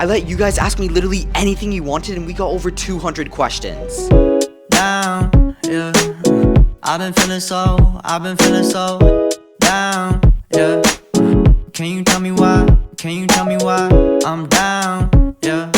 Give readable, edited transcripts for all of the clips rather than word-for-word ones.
I let you guys ask me literally anything you wanted, and we got over 200 questions. Down, yeah. I've been feeling so down, yeah. Can you tell me why? Can you tell me why I'm down, yeah.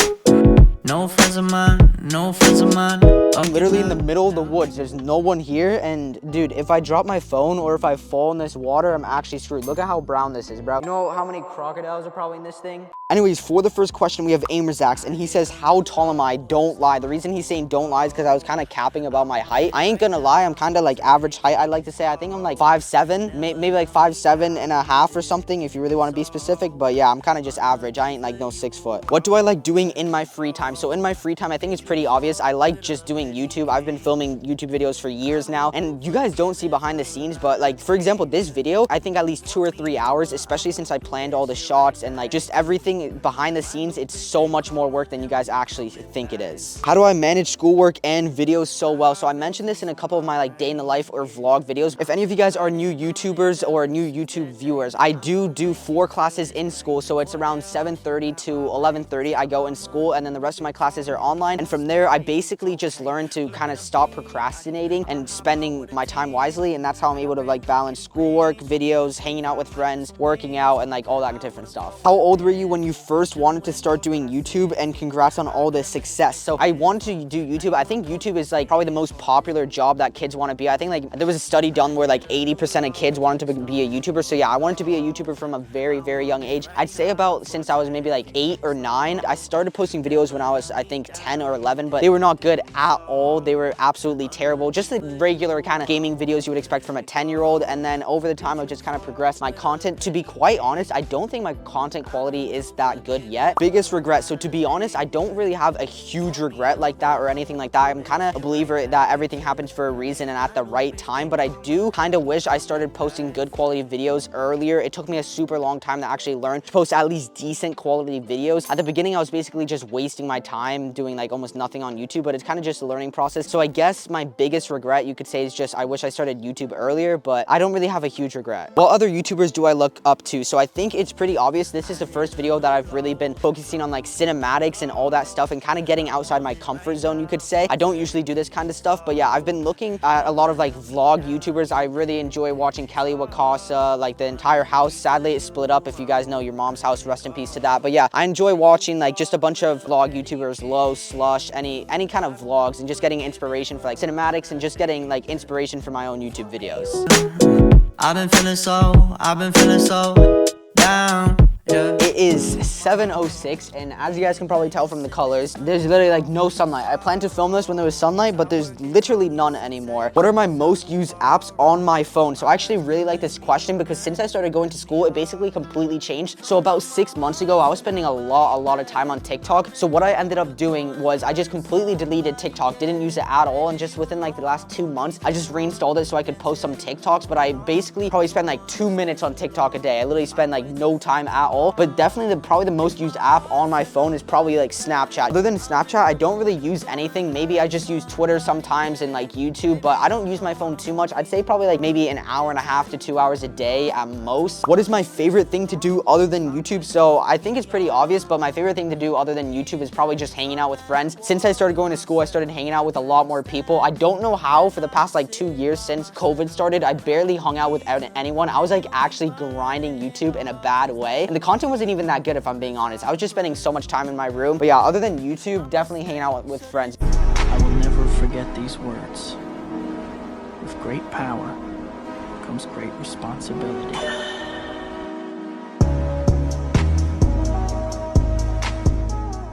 No friends of mine, no friends of mine. I'm literally in the middle of the woods. There's no one here, and dude, if I drop my phone or if I fall in this water, I'm actually screwed. Look at how brown this is, bro. You know how many crocodiles are probably in this thing? Anyways, for the first question, we have Amerzax, and he says, how tall am I? Don't lie. The reason he's saying don't lie is because I was kind of capping about my height. I ain't gonna lie, I'm kind of like average height, I'd like to say. I think I'm like 5'7", maybe like 5'7.5" or something, if you really want to be specific. But yeah, I'm kind of just average. I ain't like no 6 foot. What do I like doing in my free time? So in my free time, I think it's pretty obvious. I like just doing YouTube. I've been filming YouTube videos for years now, and you guys don't see behind the scenes, but like, for example, this video, I think at least 2 or 3 hours, especially since I planned all the shots and like just everything behind the scenes. It's so much more work than you guys actually think it is. How do I manage schoolwork and videos so well? So I mentioned this in a couple of my like day in the life or vlog videos. If any of you guys are new YouTubers or new YouTube viewers, I do 4 classes in school. So it's around 7:30 to 11:30 I go in school, and then the rest of my classes are online. And from there, I basically just learned to kind of stop procrastinating and spending my time wisely. And that's how I'm able to like balance schoolwork, videos, hanging out with friends, working out, and like all that different stuff. How old were you when you first wanted to start doing YouTube? And congrats on all the success. So I wanted to do YouTube. I think YouTube is like probably the most popular job that kids want to be. I think like there was a study done where like 80% of kids wanted to be a YouTuber. So yeah, I wanted to be a YouTuber from a very young age. I'd say about since I was maybe like 8 or 9. I started posting videos when I was, I think, 10 or 11, but they were not good at all. They were absolutely terrible. Just the regular kind of gaming videos you would expect from a 10-year-old. And then over the time, I've just kind of progressed my content. To be quite honest, I don't think my content quality is that good yet. Biggest regret. So to be honest, I don't really have a huge regret like that or anything like that. I'm kind of a believer that everything happens for a reason and at the right time, but I do kind of wish I started posting good quality videos earlier. It took me a super long time to actually learn to post at least decent quality videos. At the beginning, I was basically just wasting my time doing like almost nothing on YouTube, but it's kind of just a learning process. So I guess my biggest regret, you could say, is just I wish I started YouTube earlier, but I don't really have a huge regret. What other YouTubers do I look up to? So I think it's pretty obvious. This is the first video that I've really been focusing on like cinematics and all that stuff and kind of getting outside my comfort zone, you could say. I don't usually do this kind of stuff, but yeah, I've been looking at a lot of like vlog YouTubers. I really enjoy watching Kelly Wakasa, like the entire house. Sadly, it split up. If you guys know Your Mom's House, rest in peace to that. But yeah, I enjoy watching like just a bunch of vlog YouTubers, Low, Slush, any kind of vlogs, and just getting inspiration for like cinematics and just getting like inspiration for my own YouTube videos. I've been feeling so down, yeah. It is 7:06, and as you guys can probably tell from the colors, there's literally like no sunlight. I planned to film this when there was sunlight, but there's literally none anymore. What are my most used apps on my phone? So I actually really like this question because since I started going to school, it basically completely changed. So about 6 months ago, I was spending a lot of time on TikTok. So what I ended up doing was I just completely deleted TikTok, didn't use it at all, and just within like the last 2 months, I just reinstalled it so I could post some TikToks. But I basically probably spend like 2 minutes on TikTok a day. I literally spend like no time at all. But definitely probably the most used app on my phone is probably like Snapchat. Other than Snapchat, I don't really use anything. Maybe I just use Twitter sometimes and like YouTube, but I don't use my phone too much. I'd say probably like maybe an hour and a half to 2 hours a day at most. What is my favorite thing to do other than YouTube? So I think it's pretty obvious, but my favorite thing to do other than YouTube is probably just hanging out with friends. Since I started going to school, I started hanging out with a lot more people. I don't know how for the past like 2 years since COVID started, I barely hung out with anyone. I was like actually grinding YouTube in a bad way, and the content wasn't even that good if I'm being honest. I was just spending so much time in my room. But yeah, other than YouTube, definitely hanging out with friends. I will never forget these words. With great power comes great responsibility.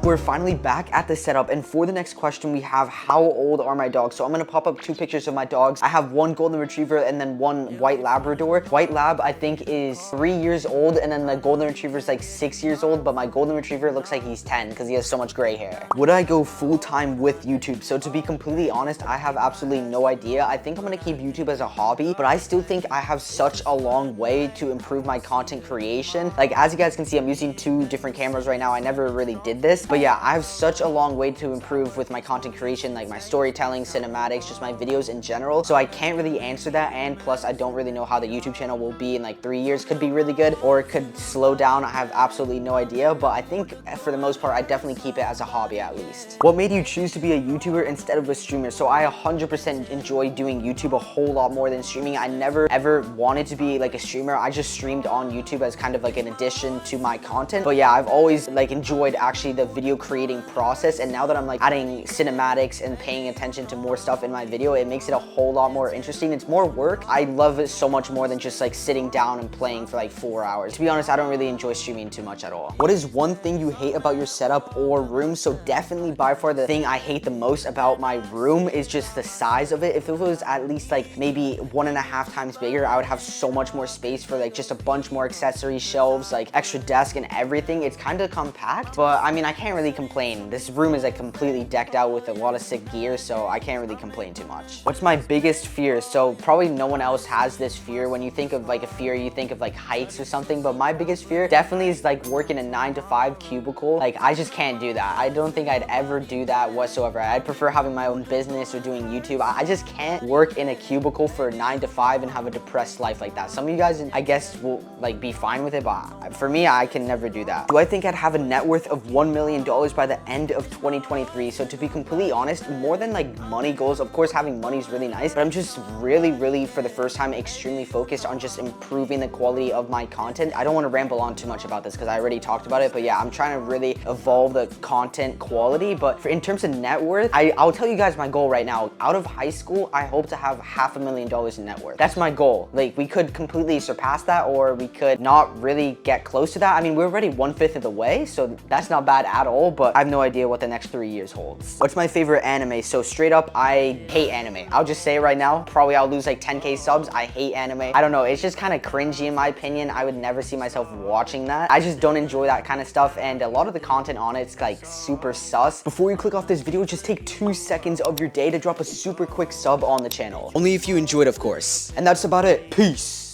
We're finally back at the setup, and for the next question we have, how old are my dogs? So I'm gonna pop up 2 pictures of my dogs. I have 1 golden retriever and then 1 white Labrador. White Lab I think is 3 years old, and then the golden retriever is like 6 years old, but my golden retriever looks like he's 10 because he has so much gray hair. Would I go full-time with YouTube? So to be completely honest, I have absolutely no idea. I think I'm gonna keep YouTube as a hobby, but I still think I have such a long way to improve my content creation. Like as you guys can see, I'm using 2 different cameras right now. I never really did this, but But yeah, I have such a long way to improve with my content creation, like my storytelling, cinematics, just my videos in general. So I can't really answer that, and plus I don't really know how the YouTube channel will be in like 3 years. Could be really good or it could slow down. I have absolutely no idea, but I think for the most part, I definitely keep it as a hobby at least. What made you choose to be a YouTuber instead of a streamer? So I 100% enjoy doing YouTube a whole lot more than streaming. I never ever wanted to be like a streamer. I just streamed on YouTube as kind of like an addition to my content. But yeah, I've always like enjoyed actually the video creating process, and now that I'm like adding cinematics and paying attention to more stuff in my video, it makes it a whole lot more interesting. It's more work. I love it so much more than just like sitting down and playing for like 4 hours. To be honest, I don't really enjoy streaming too much at all. What is one thing you hate about your setup or room? So definitely by far the thing I hate the most about my room is just the size of it. If it was at least like maybe 1.5 times bigger, I would have so much more space for like just a bunch more accessories, shelves, like extra desk and everything. It's kind of compact, but I mean, I can't really complain. This room is like completely decked out with a lot of sick gear, so I can't really complain too much. What's my biggest fear? So probably no one else has this fear. When you think of like a fear, you think of like heights or something, but my biggest fear definitely is like working a 9-to-5 cubicle. Like I just can't do that. I don't think I'd ever do that whatsoever. I'd prefer having my own business or doing YouTube. I just can't work in a cubicle for 9 to 5 and have a depressed life like that. Some of you guys, I guess, will like be fine with it, but for me, I can never do that. Do I think I'd have a net worth of $1 million by the end of 2023? So to be completely honest, more than like money goals, of course having money is really nice, but I'm just really for the first time extremely focused on just improving the quality of my content. I don't want to ramble on too much about this because I already talked about it, but yeah, I'm trying to really evolve the content quality. But in terms of net worth, I'll tell you guys my goal right now. Out of high school, I hope to have $500,000 in net worth. That's my goal. Like we could completely surpass that, or we could not really get close to that. I mean, we're already 1/5 of the way, so that's not bad at all, but I have no idea what the next 3 years holds. What's my favorite anime? So straight up, I hate anime. I'll just say it right now. Probably I'll lose like 10K subs. I hate anime. I don't know. It's just kind of cringy in my opinion. I would never see myself watching that. I just don't enjoy that kind of stuff, and a lot of the content on it's like super sus. Before you click off this video, just take 2 seconds of your day to drop a super quick sub on the channel. Only if you enjoyed, of course. And that's about it. Peace.